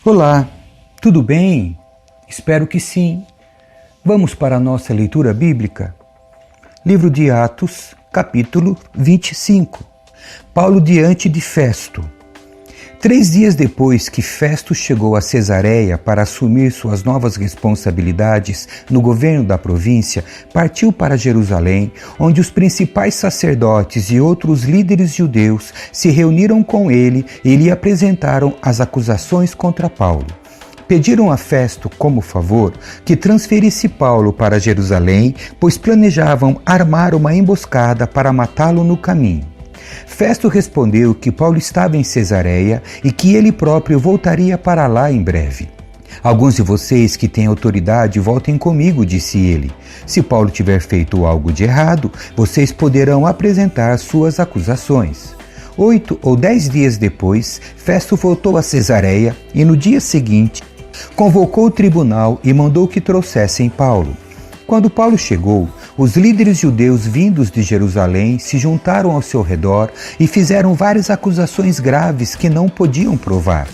Olá, tudo bem? Espero que sim. Vamos para a nossa leitura bíblica? Livro de Atos, capítulo 25. Paulo diante de Festo. 3 dias depois que Festo chegou a Cesareia para assumir suas novas responsabilidades no governo da província, partiu para Jerusalém, onde os principais sacerdotes e outros líderes judeus se reuniram com ele e lhe apresentaram as acusações contra Paulo. Pediram a Festo, como favor, que transferisse Paulo para Jerusalém, pois planejavam armar uma emboscada para matá-lo no caminho. Festo respondeu que Paulo estava em Cesareia e que ele próprio voltaria para lá em breve. Alguns de vocês que têm autoridade voltem comigo, disse ele. Se Paulo tiver feito algo de errado, vocês poderão apresentar suas acusações. 8 ou 10 dias depois, Festo voltou a Cesareia e no dia seguinte convocou o tribunal e mandou que trouxessem Paulo. Quando Paulo chegou, os líderes judeus vindos de Jerusalém se juntaram ao seu redor e fizeram várias acusações graves que não podiam provar.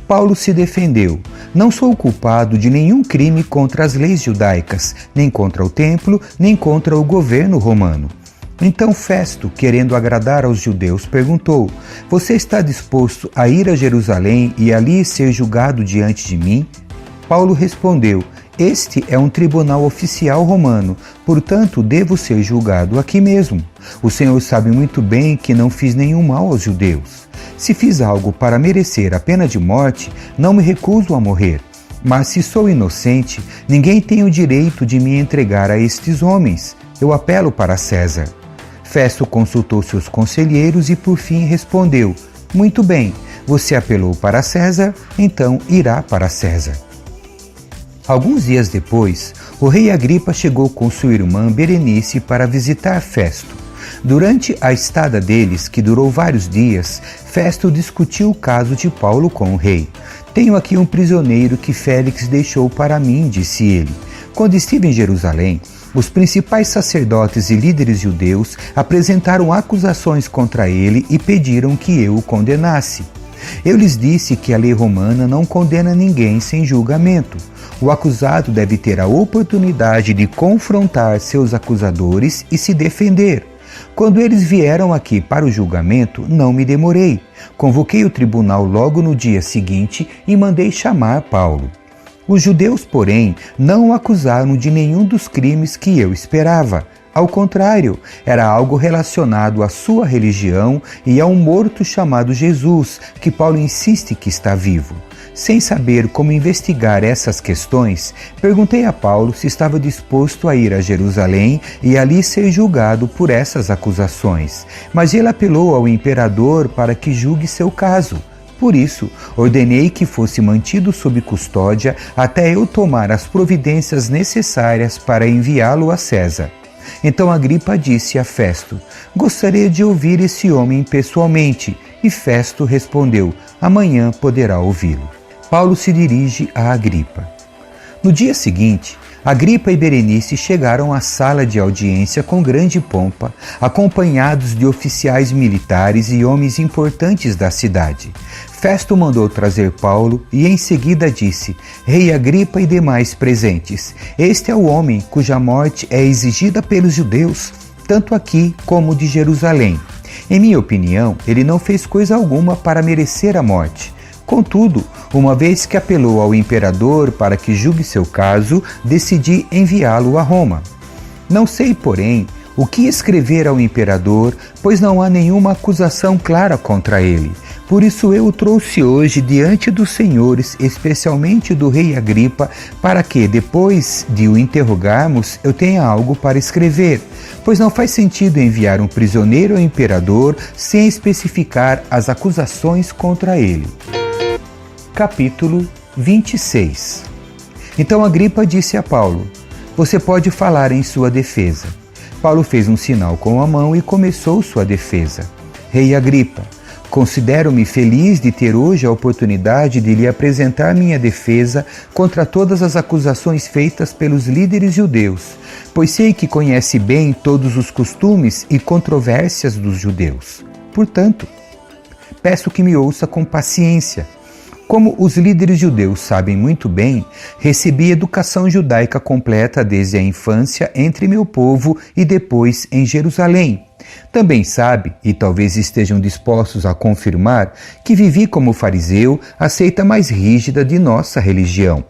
Paulo se defendeu: não sou culpado de nenhum crime contra as leis judaicas, nem contra o templo, nem contra o governo romano. Então Festo, querendo agradar aos judeus, perguntou: você está disposto a ir a Jerusalém e ali ser julgado diante de mim? Paulo respondeu: este é um tribunal oficial romano, portanto devo ser julgado aqui mesmo. O Senhor sabe muito bem que não fiz nenhum mal aos judeus. Se fiz algo para merecer a pena de morte, não me recuso a morrer. Mas se sou inocente, ninguém tem o direito de me entregar a estes homens. Eu apelo para César. Festo consultou seus conselheiros e por fim respondeu: muito bem, você apelou para César, então irá para César. Alguns dias depois, o rei Agripa chegou com sua irmã Berenice para visitar Festo. Durante a estada deles, que durou vários dias, Festo discutiu o caso de Paulo com o rei. Tenho aqui um prisioneiro que Félix deixou para mim, disse ele. Quando estive em Jerusalém, os principais sacerdotes e líderes judeus apresentaram acusações contra ele e pediram que eu o condenasse. Eu lhes disse que a lei romana não condena ninguém sem julgamento. O acusado deve ter a oportunidade de confrontar seus acusadores e se defender. Quando eles vieram aqui para o julgamento, não me demorei. Convoquei o tribunal logo no dia seguinte e mandei chamar Paulo. Os judeus, porém, não o acusaram de nenhum dos crimes que eu esperava. Ao contrário, era algo relacionado à sua religião e a um morto chamado Jesus, que Paulo insiste que está vivo. Sem saber como investigar essas questões, perguntei a Paulo se estava disposto a ir a Jerusalém e ali ser julgado por essas acusações. Mas ele apelou ao imperador para que julgue seu caso. Por isso, ordenei que fosse mantido sob custódia até eu tomar as providências necessárias para enviá-lo a César. Então Agripa disse a Festo: gostaria de ouvir esse homem pessoalmente. E Festo respondeu: amanhã poderá ouvi-lo. Paulo se dirige a Agripa. No dia seguinte, Agripa e Berenice chegaram à sala de audiência com grande pompa, acompanhados de oficiais militares e homens importantes da cidade. Festo mandou trazer Paulo e em seguida disse: Rei Agripa e demais presentes, este é o homem cuja morte é exigida pelos judeus, tanto aqui como de Jerusalém. Em minha opinião, ele não fez coisa alguma para merecer a morte. Contudo, uma vez que apelou ao imperador para que julgue seu caso, decidi enviá-lo a Roma. Não sei, porém, o que escrever ao imperador, pois não há nenhuma acusação clara contra ele. Por isso eu o trouxe hoje diante dos senhores, especialmente do rei Agripa, para que, depois de o interrogarmos, eu tenha algo para escrever, pois não faz sentido enviar um prisioneiro ao imperador sem especificar as acusações contra ele. Capítulo 26. Então Agripa disse a Paulo: você pode falar em sua defesa. Paulo fez um sinal com a mão e começou sua defesa. Rei Agripa, considero-me feliz de ter hoje a oportunidade de lhe apresentar minha defesa contra todas as acusações feitas pelos líderes judeus, pois sei que conhece bem todos os costumes e controvérsias dos judeus. Portanto, peço que me ouça com paciência. Como os líderes judeus sabem muito bem, recebi educação judaica completa desde a infância entre meu povo e depois em Jerusalém. Também sabe, e talvez estejam dispostos a confirmar, que vivi como fariseu, a seita mais rígida de nossa religião.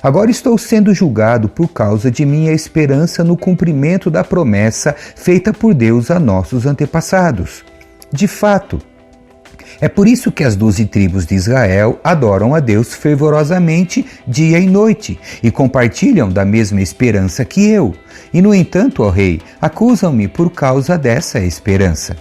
Agora estou sendo julgado por causa de minha esperança no cumprimento da promessa feita por Deus a nossos antepassados. De fato, é por isso que as 12 tribos de Israel adoram a Deus fervorosamente dia e noite e compartilham da mesma esperança que eu. E, no entanto, ó rei, acusam-me por causa dessa esperança.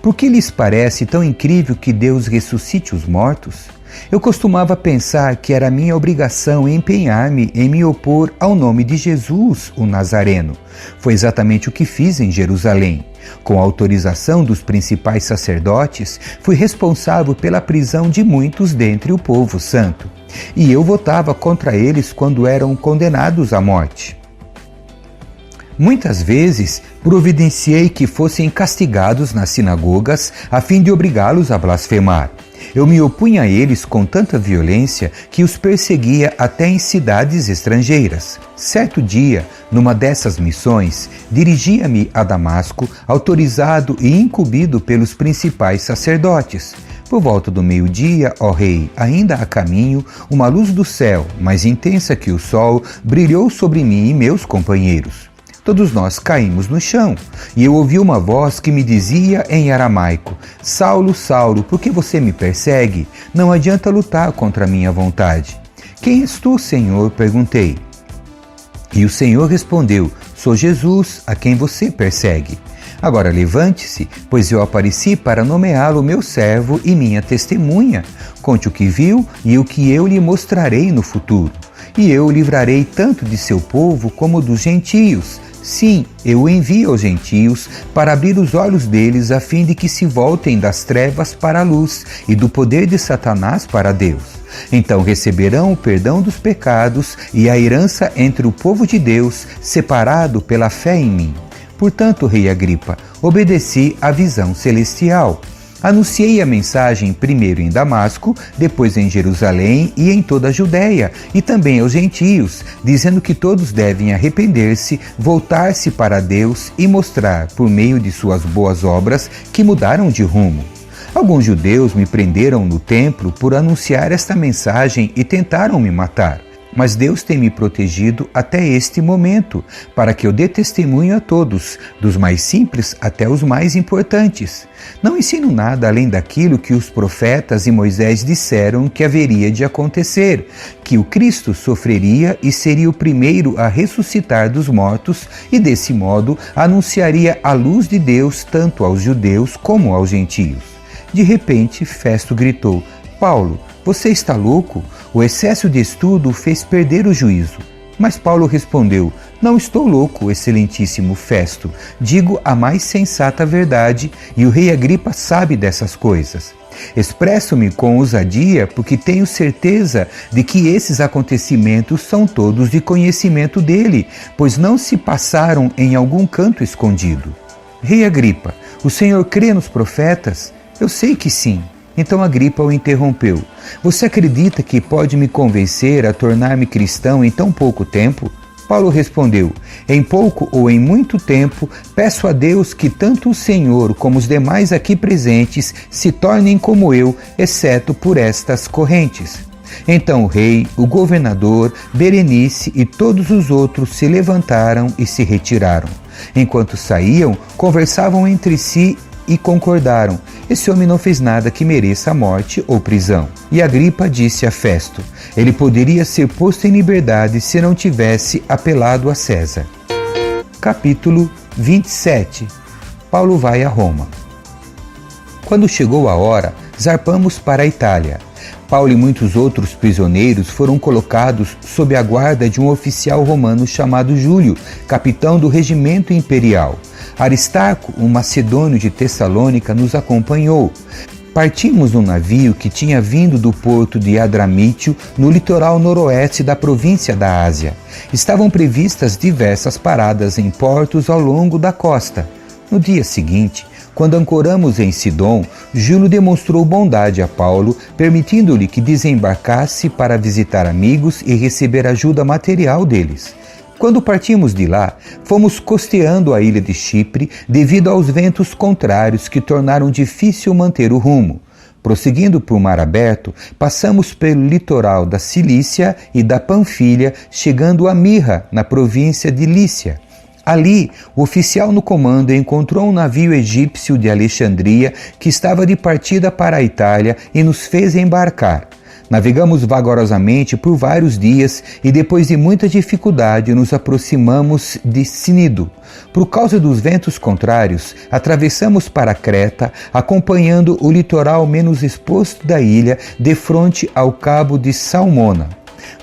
Por que lhes parece tão incrível que Deus ressuscite os mortos? Eu costumava pensar que era minha obrigação empenhar-me em me opor ao nome de Jesus, o Nazareno. Foi exatamente o que fiz em Jerusalém. Com a autorização dos principais sacerdotes, fui responsável pela prisão de muitos dentre o povo santo. E eu votava contra eles quando eram condenados à morte. Muitas vezes, providenciei que fossem castigados nas sinagogas a fim de obrigá-los a blasfemar. Eu me opunha a eles com tanta violência que os perseguia até em cidades estrangeiras. Certo dia, numa dessas missões, dirigia-me a Damasco, autorizado e incumbido pelos principais sacerdotes. Por volta do meio-dia, ó rei, ainda a caminho, uma luz do céu, mais intensa que o sol, brilhou sobre mim e meus companheiros. Todos nós caímos no chão, e eu ouvi uma voz que me dizia em aramaico: Saulo, Saulo, por que você me persegue? Não adianta lutar contra a minha vontade. Quem és tu, Senhor? Perguntei. E o Senhor respondeu: Sou Jesus, a quem você persegue. Agora levante-se, pois eu apareci para nomeá-lo meu servo e minha testemunha. Conte o que viu e o que eu lhe mostrarei no futuro. E eu o livrarei tanto de seu povo como dos gentios. Sim, eu o envio aos gentios para abrir os olhos deles a fim de que se voltem das trevas para a luz e do poder de Satanás para Deus. Então receberão o perdão dos pecados e a herança entre o povo de Deus, separado pela fé em mim. Portanto, rei Agripa, obedeci à visão celestial. Anunciei a mensagem primeiro em Damasco, depois em Jerusalém e em toda a Judéia, e também aos gentios, dizendo que todos devem arrepender-se, voltar-se para Deus e mostrar, por meio de suas boas obras, que mudaram de rumo. Alguns judeus me prenderam no templo por anunciar esta mensagem e tentaram me matar. Mas Deus tem me protegido até este momento, para que eu dê testemunho a todos, dos mais simples até os mais importantes. Não ensino nada além daquilo que os profetas e Moisés disseram que haveria de acontecer, que o Cristo sofreria e seria o primeiro a ressuscitar dos mortos e, desse modo, anunciaria a luz de Deus tanto aos judeus como aos gentios. De repente, Festo gritou: Paulo, você está louco? O excesso de estudo o fez perder o juízo. Mas Paulo respondeu: Não estou louco, excelentíssimo Festo. Digo a mais sensata verdade, e o rei Agripa sabe dessas coisas. Expresso-me com ousadia porque tenho certeza de que esses acontecimentos são todos de conhecimento dele, pois não se passaram em algum canto escondido. Rei Agripa, o senhor crê nos profetas? Eu sei que sim. Então Agripa o interrompeu: Você acredita que pode me convencer a tornar-me cristão em tão pouco tempo? Paulo respondeu: Em pouco ou em muito tempo, peço a Deus que tanto o Senhor como os demais aqui presentes se tornem como eu, exceto por estas correntes. Então o rei, o governador, Berenice e todos os outros se levantaram e se retiraram. Enquanto saíam, conversavam entre si e concordaram: esse homem não fez nada que mereça a morte ou prisão. E Agripa disse a Festo: ele poderia ser posto em liberdade se não tivesse apelado a César. Capítulo 27. Paulo vai a Roma. Quando chegou a hora, zarpamos para a Itália. Paulo e muitos outros prisioneiros foram colocados sob a guarda de um oficial romano chamado Júlio, capitão do regimento imperial. Aristarco, um macedônio de Tessalônica, nos acompanhou. Partimos num navio que tinha vindo do porto de Adramítio, no litoral noroeste da província da Ásia. Estavam previstas diversas paradas em portos ao longo da costa. No dia seguinte, Quando ancoramos em Sidom, Júlio demonstrou bondade a Paulo, permitindo-lhe que desembarcasse para visitar amigos e receber ajuda material deles. Quando partimos de lá, fomos costeando a ilha de Chipre devido aos ventos contrários que tornaram difícil manter o rumo. Prosseguindo por mar aberto, passamos pelo litoral da Cilícia e da Panfilha, chegando a Mirra, na província de Lícia. Ali, o oficial no comando encontrou um navio egípcio de Alexandria que estava de partida para a Itália e nos fez embarcar. Navegamos vagarosamente por vários dias e depois de muita dificuldade nos aproximamos de Cnido. Por causa dos ventos contrários, atravessamos para Creta, acompanhando o litoral menos exposto da ilha, de frente ao cabo de Salmona.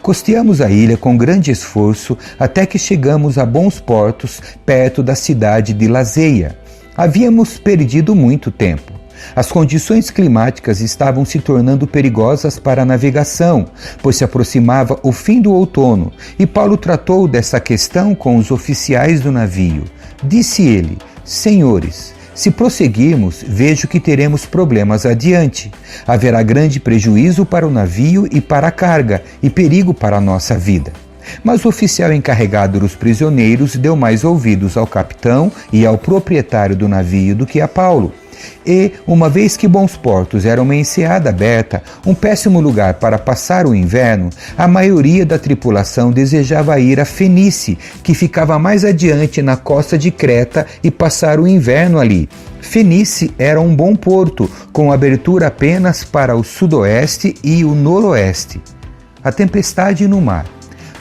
Costeamos a ilha com grande esforço até que chegamos a bons portos, perto da cidade de Lazeia. Havíamos perdido muito tempo. As condições climáticas estavam se tornando perigosas para a navegação, pois se aproximava o fim do outono, e Paulo tratou dessa questão com os oficiais do navio. Disse ele: Senhores, se prosseguirmos, vejo que teremos problemas adiante. Haverá grande prejuízo para o navio e para a carga, e perigo para a nossa vida. Mas o oficial encarregado dos prisioneiros deu mais ouvidos ao capitão e ao proprietário do navio do que a Paulo. E, uma vez que bons portos eram uma enseada aberta, um péssimo lugar para passar o inverno, a maioria da tripulação desejava ir a Fenice, que ficava mais adiante na costa de Creta, e passar o inverno ali. Fenice era um bom porto, com abertura apenas para o sudoeste e o noroeste. A tempestade no mar.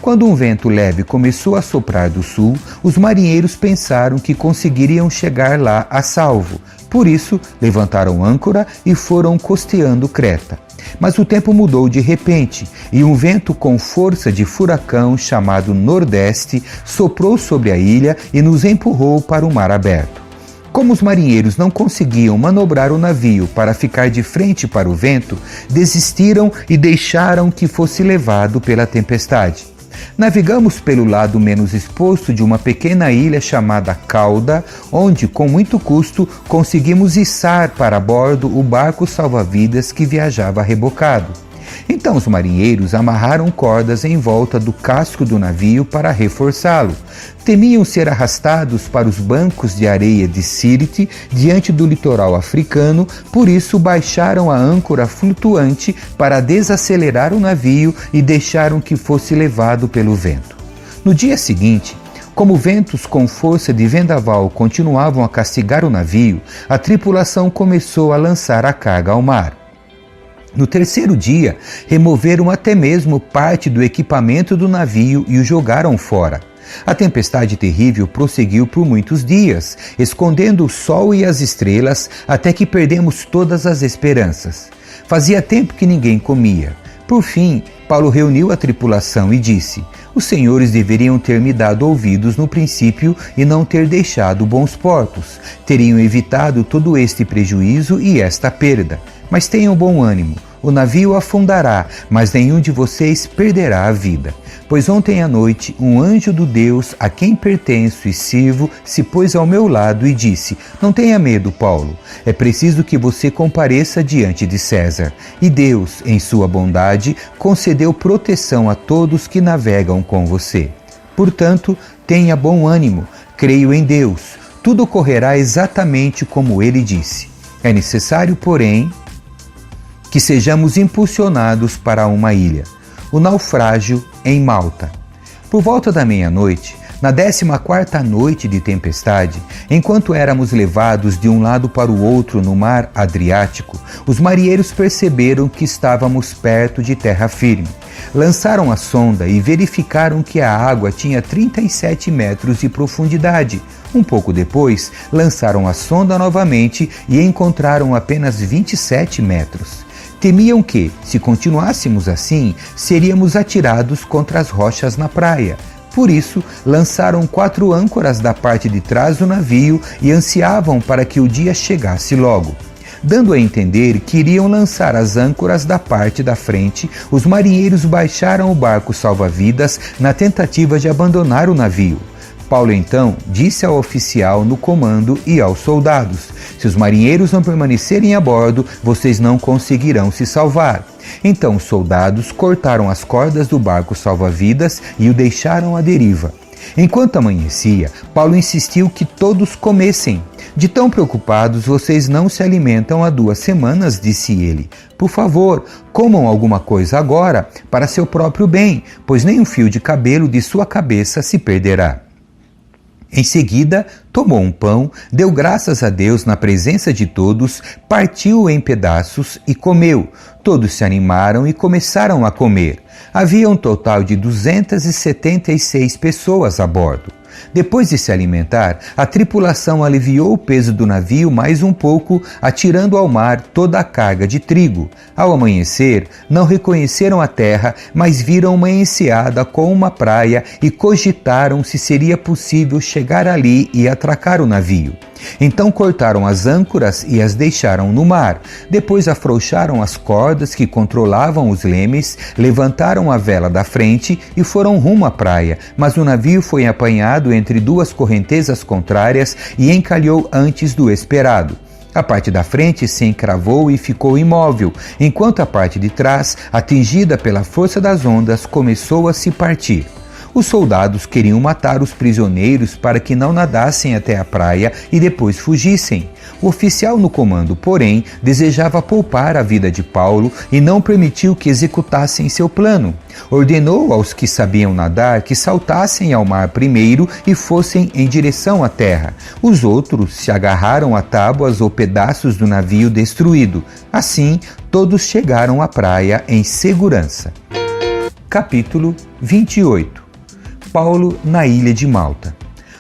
Quando um vento leve começou a soprar do sul, os marinheiros pensaram que conseguiriam chegar lá a salvo. Por isso, levantaram âncora e foram costeando Creta. Mas o tempo mudou de repente, e um vento com força de furacão chamado Nordeste soprou sobre a ilha e nos empurrou para o mar aberto. Como os marinheiros não conseguiam manobrar o navio para ficar de frente para o vento, desistiram e deixaram que fosse levado pela tempestade. Navegamos pelo lado menos exposto de uma pequena ilha chamada Cauda, onde, com muito custo, conseguimos içar para bordo o barco salva-vidas que viajava rebocado. Então os marinheiros amarraram cordas em volta do casco do navio para reforçá-lo. Temiam ser arrastados para os bancos de areia de Sirte, diante do litoral africano, por isso baixaram a âncora flutuante para desacelerar o navio e deixaram que fosse levado pelo vento. No dia seguinte, como ventos com força de vendaval continuavam a castigar o navio, a tripulação começou a lançar a carga ao mar. No terceiro dia, removeram até mesmo parte do equipamento do navio e o jogaram fora. A tempestade terrível prosseguiu por muitos dias, escondendo o sol e as estrelas, até que perdemos todas as esperanças. Fazia tempo que ninguém comia. Por fim, Paulo reuniu a tripulação e disse: Os senhores deveriam ter me dado ouvidos no princípio e não ter deixado bons portos. Teriam evitado todo este prejuízo e esta perda. Mas tenham bom ânimo, o navio afundará, mas nenhum de vocês perderá a vida. Pois ontem à noite um anjo do Deus a quem pertenço e sirvo se pôs ao meu lado e disse: Não tenha medo, Paulo, é preciso que você compareça diante de César. E Deus, em sua bondade, concedeu proteção a todos que navegam com você. Portanto, tenha bom ânimo, creio em Deus, tudo ocorrerá exatamente como ele disse. É necessário, porém, que sejamos impulsionados para uma ilha, o naufrágio em Malta. Por volta da meia-noite, na 14ª noite de tempestade, enquanto éramos levados de um lado para o outro no mar Adriático, os marinheiros perceberam que estávamos perto de terra firme. Lançaram a sonda e verificaram que a água tinha 37 metros de profundidade. Um pouco depois, lançaram a sonda novamente e encontraram apenas 27 metros. Temiam que, se continuássemos assim, seríamos atirados contra as rochas na praia. Por isso, lançaram 4 âncoras da parte de trás do navio e ansiavam para que o dia chegasse logo. Dando a entender que iriam lançar as âncoras da parte da frente, os marinheiros baixaram o barco salva-vidas na tentativa de abandonar o navio. Paulo então disse ao oficial no comando e aos soldados: se os marinheiros não permanecerem a bordo, vocês não conseguirão se salvar. Então os soldados cortaram as cordas do barco salva-vidas e o deixaram à deriva. Enquanto amanhecia, Paulo insistiu que todos comessem. De tão preocupados, vocês não se alimentam há 2 semanas, disse ele. Por favor, comam alguma coisa agora para seu próprio bem, pois nem um fio de cabelo de sua cabeça se perderá. Em seguida, tomou um pão, deu graças a Deus na presença de todos, partiu-o em pedaços e comeu. Todos se animaram e começaram a comer. Havia um total de 276 pessoas a bordo. Depois de se alimentar, a tripulação aliviou o peso do navio mais um pouco, atirando ao mar toda a carga de trigo. Ao amanhecer, não reconheceram a terra, mas viram uma enseada com uma praia e cogitaram se seria possível chegar ali e atracar o navio. Então cortaram as âncoras e as deixaram no mar. Depois afrouxaram as cordas que controlavam os lemes, levantaram a vela da frente e foram rumo à praia. Mas o navio foi apanhado entre 2 correntezas contrárias e encalhou antes do esperado. A parte da frente se encravou e ficou imóvel, enquanto a parte de trás, atingida pela força das ondas, começou a se partir. Os soldados queriam matar os prisioneiros para que não nadassem até a praia e depois fugissem. O oficial no comando, porém, desejava poupar a vida de Paulo e não permitiu que executassem seu plano. Ordenou aos que sabiam nadar que saltassem ao mar primeiro e fossem em direção à terra. Os outros se agarraram a tábuas ou pedaços do navio destruído. Assim, todos chegaram à praia em segurança. Capítulo 28. Paulo na ilha de Malta.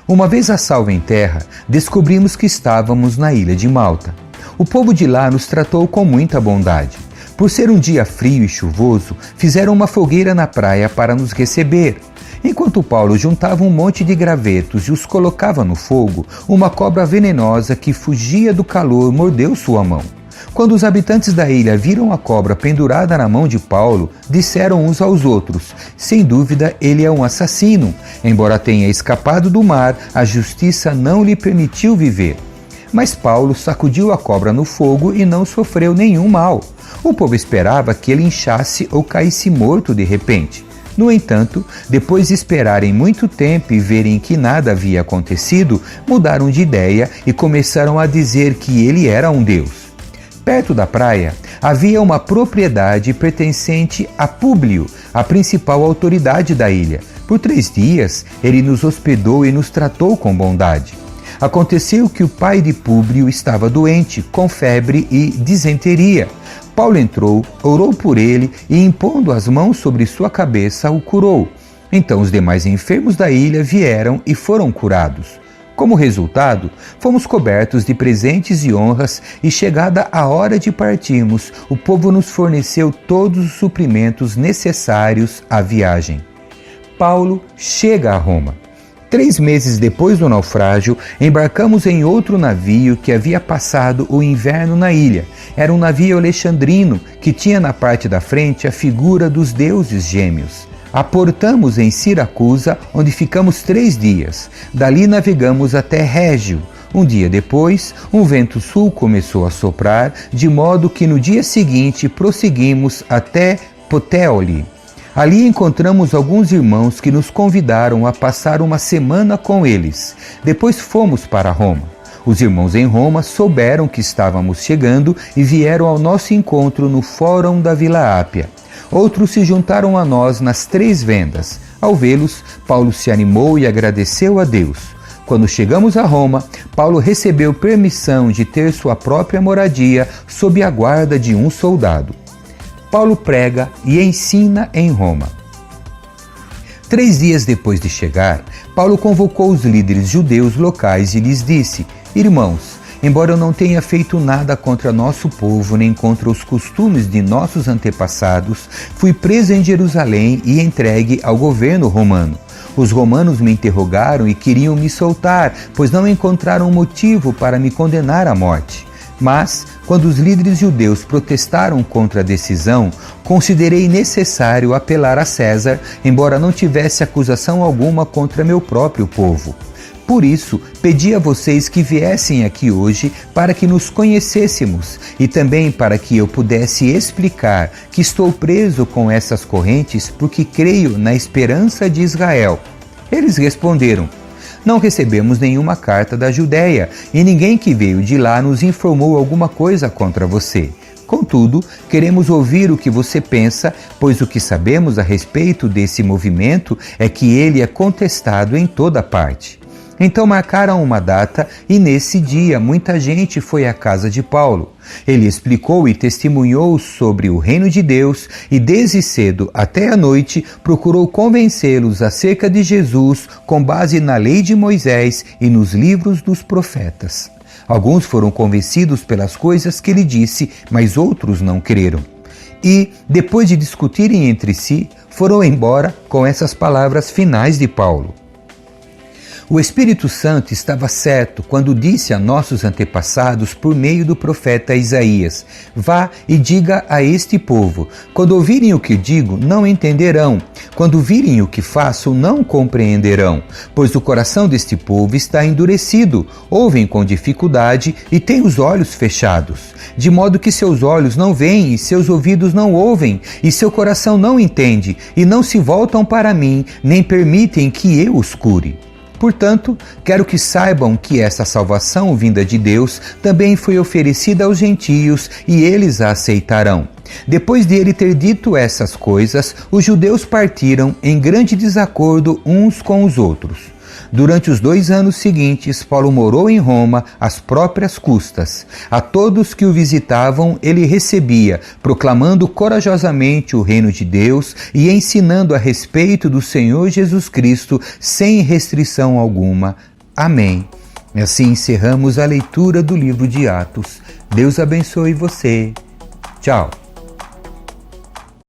Uma vez a salvo em terra, descobrimos que estávamos na ilha de Malta. O povo de lá nos tratou com muita bondade. Por ser um dia frio e chuvoso, fizeram uma fogueira na praia para nos receber. Enquanto Paulo juntava um monte de gravetos e os colocava no fogo, uma cobra venenosa que fugia do calor mordeu sua mão. Quando os habitantes da ilha viram a cobra pendurada na mão de Paulo, disseram uns aos outros: sem dúvida ele é um assassino. Embora tenha escapado do mar, a justiça não lhe permitiu viver. Mas Paulo sacudiu a cobra no fogo e não sofreu nenhum mal. O povo esperava que ele inchasse ou caísse morto de repente. No entanto, depois de esperarem muito tempo e verem que nada havia acontecido, mudaram de ideia e começaram a dizer que ele era um deus. Perto da praia, havia uma propriedade pertencente a Públio, a principal autoridade da ilha. Por 3 dias, ele nos hospedou e nos tratou com bondade. Aconteceu que o pai de Públio estava doente, com febre e disenteria. Paulo entrou, orou por ele e, impondo as mãos sobre sua cabeça, o curou. Então os demais enfermos da ilha vieram e foram curados. Como resultado, fomos cobertos de presentes e honras e, chegada a hora de partirmos, o povo nos forneceu todos os suprimentos necessários à viagem. Paulo chega a Roma. 3 meses depois do naufrágio, embarcamos em outro navio que havia passado o inverno na ilha. Era um navio alexandrino que tinha na parte da frente a figura dos deuses gêmeos. Aportamos em Siracusa, onde ficamos 3 dias. Dali navegamos até Régio. Um dia depois, um vento sul começou a soprar, de modo que no dia seguinte prosseguimos até Puteoli. Ali encontramos alguns irmãos que nos convidaram a passar uma semana com eles. Depois fomos para Roma. Os irmãos em Roma souberam que estávamos chegando e vieram ao nosso encontro no Fórum da Vila Ápia. Outros se juntaram a nós nas 3 vendas. Ao vê-los, Paulo se animou e agradeceu a Deus. Quando chegamos a Roma, Paulo recebeu permissão de ter sua própria moradia sob a guarda de um soldado. Paulo prega e ensina em Roma. 3 dias depois de chegar, Paulo convocou os líderes judeus locais e lhes disse: irmãos, embora eu não tenha feito nada contra nosso povo nem contra os costumes de nossos antepassados, fui preso em Jerusalém e entregue ao governo romano. Os romanos me interrogaram e queriam me soltar, pois não encontraram motivo para me condenar à morte. Mas, quando os líderes judeus protestaram contra a decisão, considerei necessário apelar a César, embora não tivesse acusação alguma contra meu próprio povo. Por isso, pedi a vocês que viessem aqui hoje para que nos conhecêssemos e também para que eu pudesse explicar que estou preso com essas correntes porque creio na esperança de Israel. Eles responderam: não recebemos nenhuma carta da Judéia e ninguém que veio de lá nos informou alguma coisa contra você. Contudo, queremos ouvir o que você pensa, pois o que sabemos a respeito desse movimento é que ele é contestado em toda parte. Então marcaram uma data e nesse dia muita gente foi à casa de Paulo. Ele explicou e testemunhou sobre o reino de Deus e desde cedo até a noite procurou convencê-los acerca de Jesus com base na lei de Moisés e nos livros dos profetas. Alguns foram convencidos pelas coisas que ele disse, mas outros não creram. E, depois de discutirem entre si, foram embora com essas palavras finais de Paulo. O Espírito Santo estava certo quando disse a nossos antepassados por meio do profeta Isaías: vá e diga a este povo, quando ouvirem o que digo, não entenderão, quando virem o que faço, não compreenderão, pois o coração deste povo está endurecido, ouvem com dificuldade e têm os olhos fechados, de modo que seus olhos não veem e seus ouvidos não ouvem, e seu coração não entende, e não se voltam para mim, nem permitem que eu os cure. Portanto, quero que saibam que essa salvação vinda de Deus também foi oferecida aos gentios e eles a aceitarão. Depois de ele ter dito essas coisas, os judeus partiram em grande desacordo uns com os outros. Durante os 2 anos seguintes, Paulo morou em Roma às próprias custas. A todos que o visitavam, ele recebia, proclamando corajosamente o reino de Deus e ensinando a respeito do Senhor Jesus Cristo sem restrição alguma. Amém. Assim encerramos a leitura do livro de Atos. Deus abençoe você. Tchau.